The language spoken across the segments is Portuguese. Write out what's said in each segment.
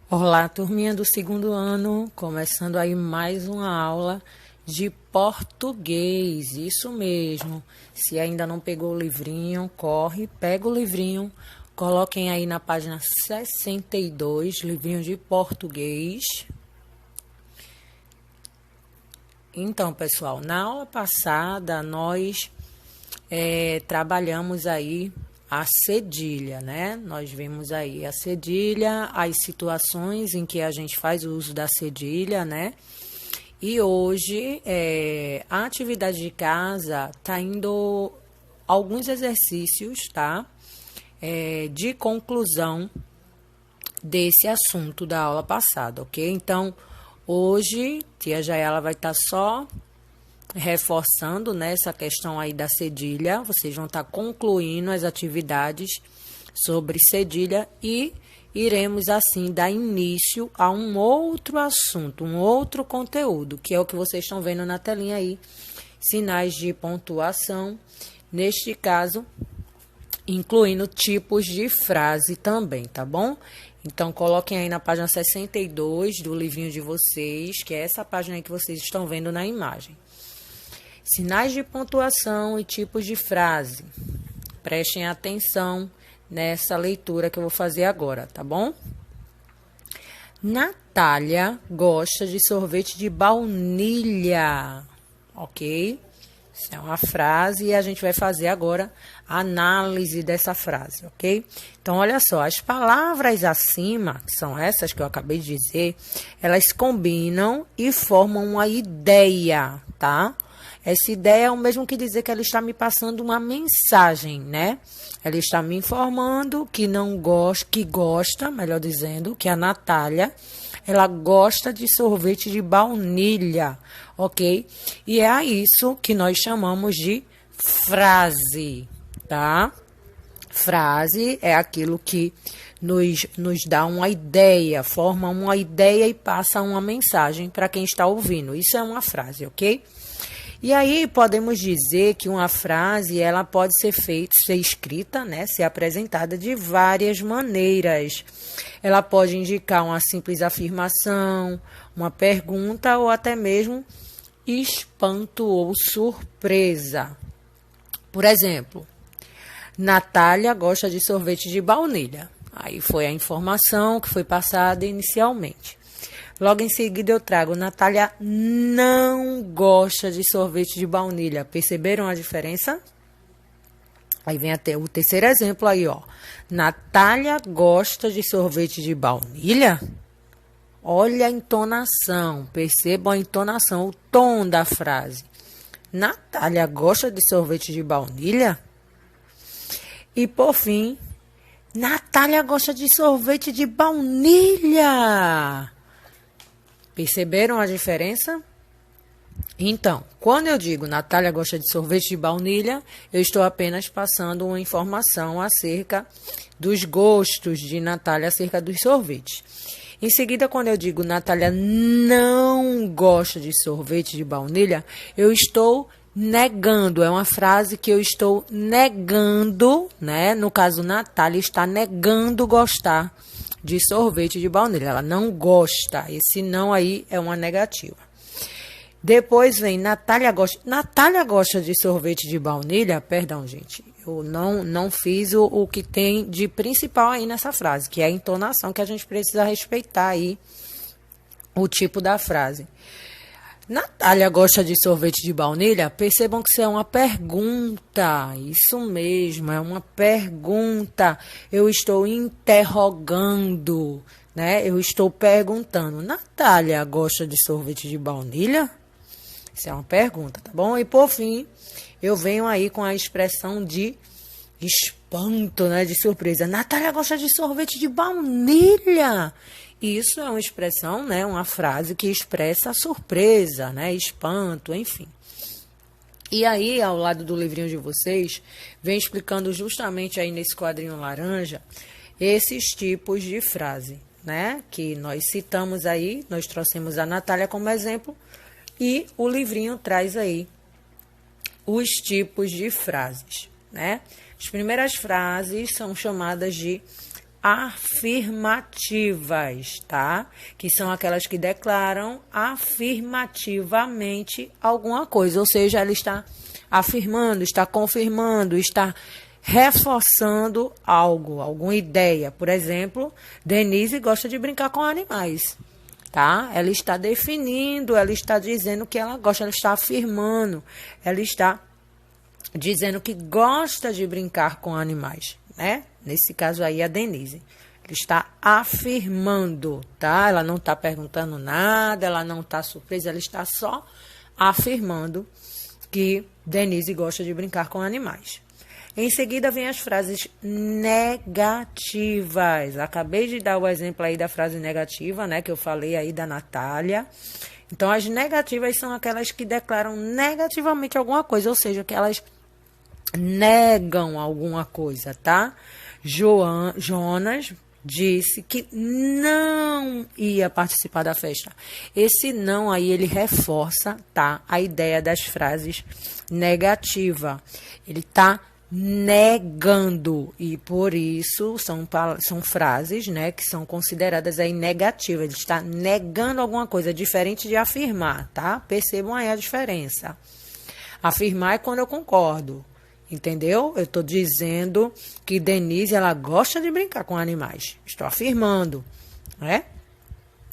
Olá, turminha do segundo ano, começando aí mais uma aula de português, isso mesmo. Se ainda não pegou o livrinho, corre, pega o livrinho, coloquem aí na página 62, livrinho de português. Então, pessoal, na aula passada nós trabalhamos aí a cedilha, né? Nós vimos aí a cedilha, as situações em que a gente faz o uso da cedilha, né? E hoje, a atividade de casa tá indo alguns exercícios, tá? De conclusão desse assunto da aula passada, ok? Então, hoje, tia Jaela vai estar só reforçando, né, essa questão aí da cedilha. Vocês vão estar concluindo as atividades sobre cedilha e iremos, assim, dar início a um outro assunto, um outro conteúdo, que é o que vocês estão vendo na telinha aí, sinais de pontuação, neste caso, incluindo tipos de frase também, tá bom? Então, coloquem aí na página 62 do livrinho de vocês, que é essa página aí que vocês estão vendo na imagem. Sinais de pontuação e tipos de frase. Prestem atenção nessa leitura que eu vou fazer agora, tá bom? Natália gosta de sorvete de baunilha, ok? Isso é uma frase e a gente vai fazer agora a análise dessa frase, ok? Então, olha só, as palavras acima, que são essas que eu acabei de dizer, elas combinam e formam uma ideia, tá? Essa ideia é o mesmo que dizer que ela está me passando uma mensagem, né? Ela está me informando que não gosta, que gosta, melhor dizendo, que a Natália, ela gosta de sorvete de baunilha, ok? E é a isso que nós chamamos de frase, tá? Frase é aquilo que nos dá uma ideia, forma uma ideia e passa uma mensagem para quem está ouvindo. Isso é uma frase, ok? E aí podemos dizer que uma frase ela pode ser escrita, né, ser apresentada de várias maneiras. Ela pode indicar uma simples afirmação, uma pergunta ou até mesmo espanto ou surpresa. Por exemplo, Natália gosta de sorvete de baunilha. Aí foi a informação que foi passada inicialmente. Logo em seguida eu trago, Natália não gosta de sorvete de baunilha. Perceberam a diferença? Aí vem até o terceiro exemplo aí, ó. Natália gosta de sorvete de baunilha? Olha a entonação, percebam a entonação, o tom da frase. Natália gosta de sorvete de baunilha? E por fim, Natália gosta de sorvete de baunilha. Perceberam a diferença? Então, quando eu digo Natália gosta de sorvete de baunilha, eu estou apenas passando uma informação acerca dos gostos de Natália acerca dos sorvetes. Em seguida, quando eu digo Natália não gosta de sorvete de baunilha, eu estou negando. É uma frase que eu estou negando, né? No caso, Natália está negando gostar de sorvete de baunilha. Ela não gosta. Esse não aí é uma negativa. Depois vem Natália gosta de sorvete de baunilha? Perdão, gente. Eu não fiz o que tem de principal aí nessa frase, que é a entonação, que a gente precisa respeitar aí o tipo da frase. Natália gosta de sorvete de baunilha? Percebam que isso é uma pergunta. Isso mesmo, é uma pergunta. Eu estou interrogando, né? Eu estou perguntando. Natália gosta de sorvete de baunilha? Isso é uma pergunta, tá bom? E por fim, eu venho aí com a expressão de espanto, né? De surpresa. Natália gosta de sorvete de baunilha? Isso é uma expressão, né, uma frase que expressa surpresa, né, espanto, enfim. E aí, ao lado do livrinho de vocês, vem explicando justamente aí nesse quadrinho laranja, esses tipos de frase, né, que nós citamos aí, nós trouxemos a Natália como exemplo, e o livrinho traz aí os tipos de frases, né. As primeiras frases são chamadas de afirmativas, tá? Que são aquelas que declaram afirmativamente alguma coisa, ou seja, ela está afirmando, está confirmando, está reforçando algo, alguma ideia. Por exemplo, Denise gosta de brincar com animais, tá? Ela está definindo, ela está dizendo que ela gosta, ela está afirmando, ela está dizendo que gosta de brincar com animais, né? Nesse caso aí, a Denise. Ela está afirmando, tá? Ela não está perguntando nada, ela não está surpresa, ela está só afirmando que Denise gosta de brincar com animais. Em seguida, vem as frases negativas. Acabei de dar o exemplo aí da frase negativa, né? Que eu falei aí da Natália. Então, as negativas são aquelas que declaram negativamente alguma coisa, ou seja, que elas negam alguma coisa, tá? Jonas disse que não ia participar da festa. Esse não aí, ele reforça, tá? A ideia das frases negativa. Ele tá negando, e por isso são frases, né, que são consideradas aí negativas. Ele está negando alguma coisa, diferente de afirmar, tá? Percebam aí a diferença. Afirmar é quando eu concordo, entendeu? Eu estou dizendo que Denise, ela gosta de brincar com animais. Estou afirmando, né?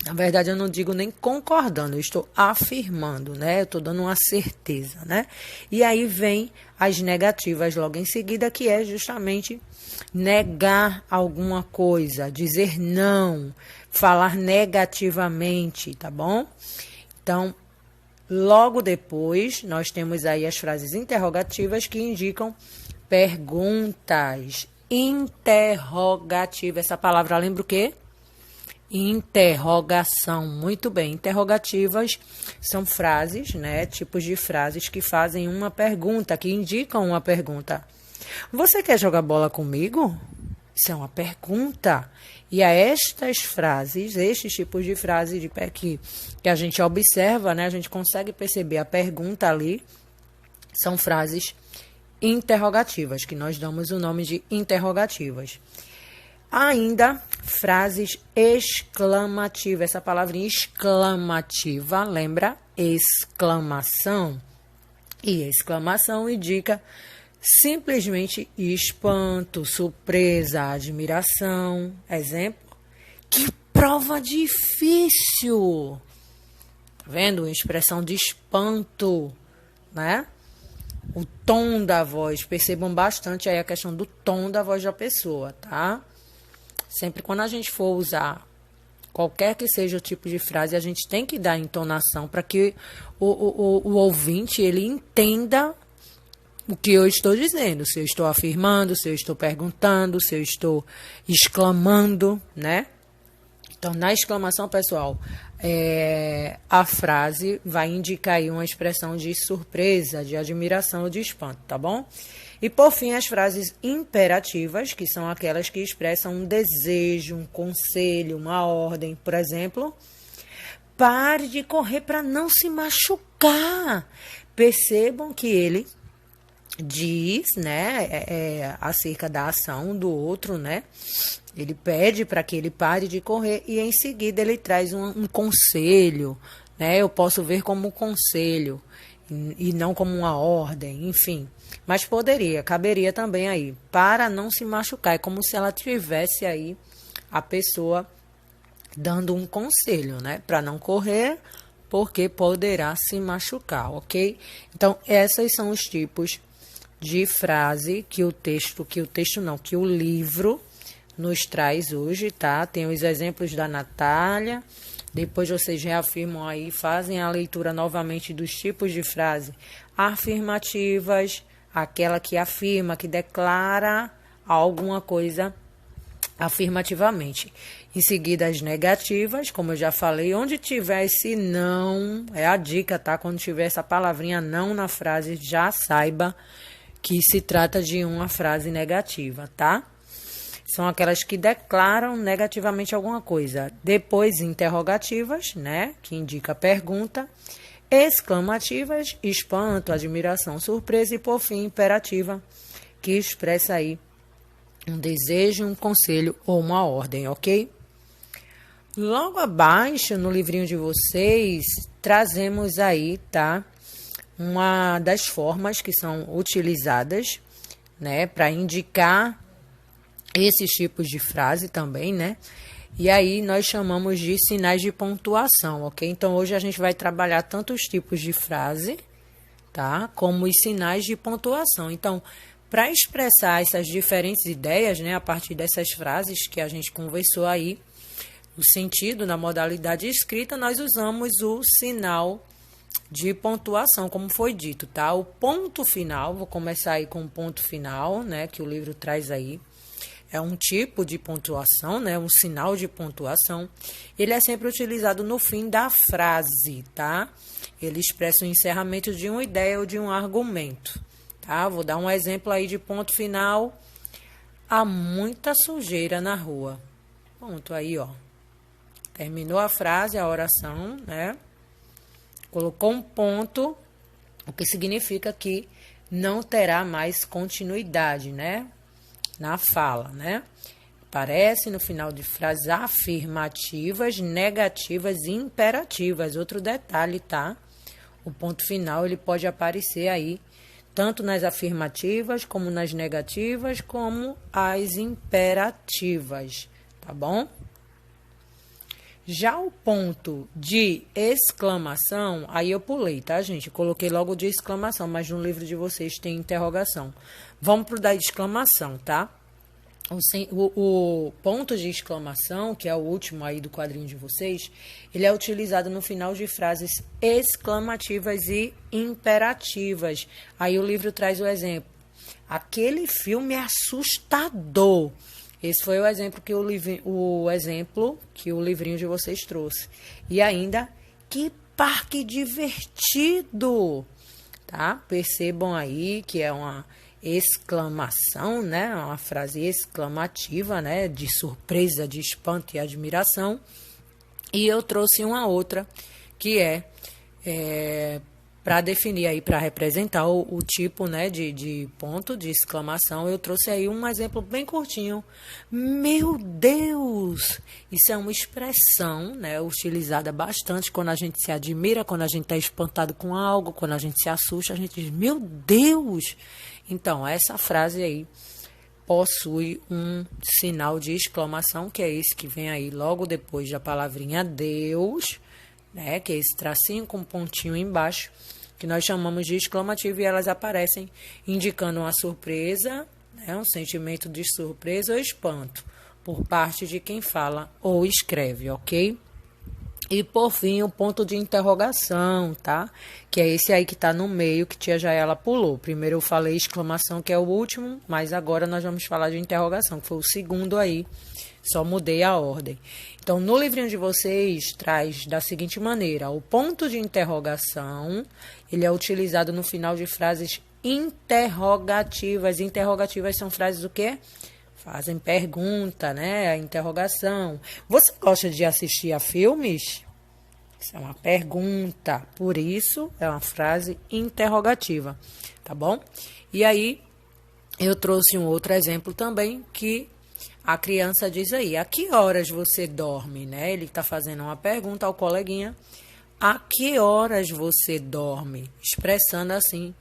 Na verdade, eu não digo nem concordando, eu estou afirmando, né? Eu estou dando uma certeza, né? E aí vem as negativas logo em seguida, que é justamente negar alguma coisa, dizer não, falar negativamente, tá bom? Então, logo depois, nós temos aí as frases interrogativas que indicam perguntas. Interrogativa, essa palavra lembra o quê? Interrogação. Muito bem. Interrogativas são frases, né? Tipos de frases que fazem uma pergunta, que indicam uma pergunta. Você quer jogar bola comigo? Isso é uma pergunta. E a estas frases, estes tipos de frases que a gente observa, né? A gente consegue perceber a pergunta ali, são frases interrogativas, que nós damos o nome de interrogativas. Ainda, frases exclamativas. Essa palavrinha exclamativa, lembra? Exclamação. E exclamação indica simplesmente espanto, surpresa, admiração. Exemplo: que prova difícil! Tá vendo? Expressão de espanto, né? O tom da voz. Percebam bastante aí a questão do tom da voz da pessoa, tá? Sempre quando a gente for usar qualquer que seja o tipo de frase, a gente tem que dar entonação para que o ouvinte ele entenda o que eu estou dizendo. Se eu estou afirmando, se eu estou perguntando, se eu estou exclamando, né? Então, na exclamação, pessoal, a frase vai indicar aí uma expressão de surpresa, de admiração ou de espanto, tá bom? E, por fim, as frases imperativas, que são aquelas que expressam um desejo, um conselho, uma ordem. Por exemplo, pare de correr para não se machucar. Percebam que ele diz, né, acerca da ação do outro, né? Ele pede para que ele pare de correr e, em seguida, ele traz um conselho, né? Eu posso ver como um conselho e não como uma ordem, enfim. Mas caberia também aí, para não se machucar. É como se ela tivesse aí a pessoa dando um conselho, né? Para não correr, porque poderá se machucar, ok? Então, esses são os tipos de frase que o livro nos traz hoje, tá? Tem os exemplos da Natália. Depois vocês reafirmam aí, fazem a leitura novamente dos tipos de frase afirmativas, aquela que afirma, que declara alguma coisa afirmativamente. Em seguida, as negativas, como eu já falei, onde tiver esse não, é a dica, tá? Quando tiver essa palavrinha não na frase, já saiba que se trata de uma frase negativa, tá? São aquelas que declaram negativamente alguma coisa. Depois, interrogativas, né? Que indica pergunta. Exclamativas, espanto, admiração, surpresa. E, por fim, imperativa, que expressa aí um desejo, um conselho ou uma ordem, ok? Logo abaixo, no livrinho de vocês, trazemos aí, tá? Uma das formas que são utilizadas, né, para indicar esses tipos de frase também, né? E aí nós chamamos de sinais de pontuação, ok? Então hoje a gente vai trabalhar tanto os tipos de frase, tá? Como os sinais de pontuação. Então, para expressar essas diferentes ideias, né, a partir dessas frases que a gente conversou aí, o sentido na modalidade escrita, nós usamos o sinal de pontuação, como foi dito, tá? O ponto final, vou começar aí com o ponto final, né, que o livro traz aí. É um tipo de pontuação, né, um sinal de pontuação. Ele é sempre utilizado no fim da frase, tá? Ele expressa o encerramento de uma ideia ou de um argumento, tá? Vou dar um exemplo aí de ponto final. Há muita sujeira na rua. Ponto aí, ó. Terminou a frase, a oração, né? Colocou um ponto, o que significa que não terá mais continuidade, né? Na fala, né? Aparece no final de frases afirmativas, negativas e imperativas. Outro detalhe, tá? O ponto final, ele pode aparecer aí, tanto nas afirmativas, como nas negativas, como as imperativas, tá bom? Já o ponto de exclamação, aí eu pulei, tá, gente? Coloquei logo de exclamação, mas no livro de vocês tem interrogação. Vamos pro da exclamação, tá? O ponto de exclamação, que é o último aí do quadrinho de vocês, ele é utilizado no final de frases exclamativas e imperativas. Aí o livro traz o exemplo. Aquele filme é assustador. Esse foi o exemplo que o livrinho de vocês trouxe. E ainda, que parque divertido! Tá? Percebam aí que é uma exclamação, né? Uma frase exclamativa, né? De surpresa, de espanto e admiração. E eu trouxe uma outra que é para definir aí, para representar o tipo, né, de ponto de exclamação, eu trouxe aí um exemplo bem curtinho. Meu Deus! Isso é uma expressão, né, utilizada bastante quando a gente se admira, quando a gente está espantado com algo, quando a gente se assusta, a gente diz, meu Deus! Então, essa frase aí possui um sinal de exclamação, que é esse que vem aí logo depois da palavrinha Deus, né, que é esse tracinho com pontinho embaixo, que nós chamamos de exclamativo, e elas aparecem indicando uma surpresa, né, um sentimento de surpresa ou espanto por parte de quem fala ou escreve, ok? E por fim, o ponto de interrogação, tá? Que é esse aí que tá no meio, que tia Jaela pulou. Primeiro eu falei exclamação, que é o último, mas agora nós vamos falar de interrogação, que foi o segundo aí. Só mudei a ordem. Então, no livrinho de vocês, traz da seguinte maneira. O ponto de interrogação, ele é utilizado no final de frases interrogativas. Interrogativas são frases o quê? Fazem pergunta, né? A interrogação. Você gosta de assistir a filmes? Isso é uma pergunta. Por isso, é uma frase interrogativa. Tá bom? E aí, eu trouxe um outro exemplo também, que a criança diz aí, a que horas você dorme, né? Ele está fazendo uma pergunta ao coleguinha. A que horas você dorme? Expressando assim,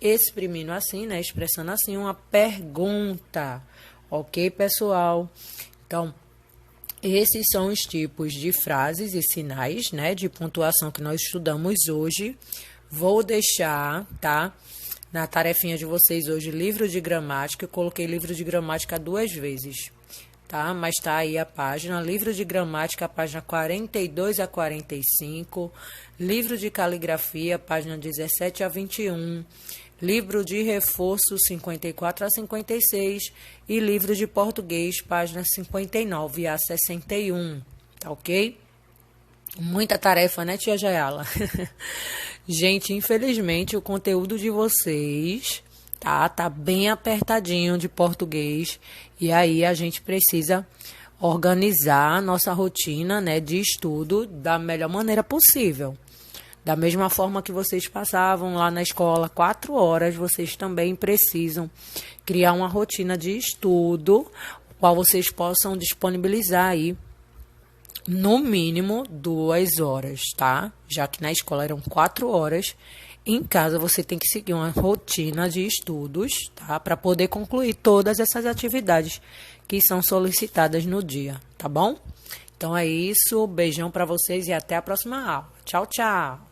exprimindo assim, né? Expressando assim uma pergunta. Ok, pessoal? Então, esses são os tipos de frases e sinais, né? De pontuação que nós estudamos hoje. Vou deixar, tá? Na tarefinha de vocês hoje, livro de gramática. Eu coloquei livro de gramática 2 vezes. Tá? Mas tá aí a página, livro de gramática, página 42 a 45, livro de caligrafia, página 17 a 21, livro de reforço, 54 a 56, e livro de português, página 59 a 61, tá ok? Muita tarefa, né, tia Jayala? Gente, infelizmente, o conteúdo de vocês tá bem apertadinho de português, e aí a gente precisa organizar a nossa rotina, né, de estudo da melhor maneira possível. Da mesma forma que vocês passavam lá na escola 4 horas, vocês também precisam criar uma rotina de estudo, qual vocês possam disponibilizar aí no mínimo 2 horas, tá? Já que na escola eram 4 horas, em casa você tem que seguir uma rotina de estudos, tá? Para poder concluir todas essas atividades que são solicitadas no dia, tá bom? Então é isso, beijão para vocês e até a próxima aula. Tchau, tchau!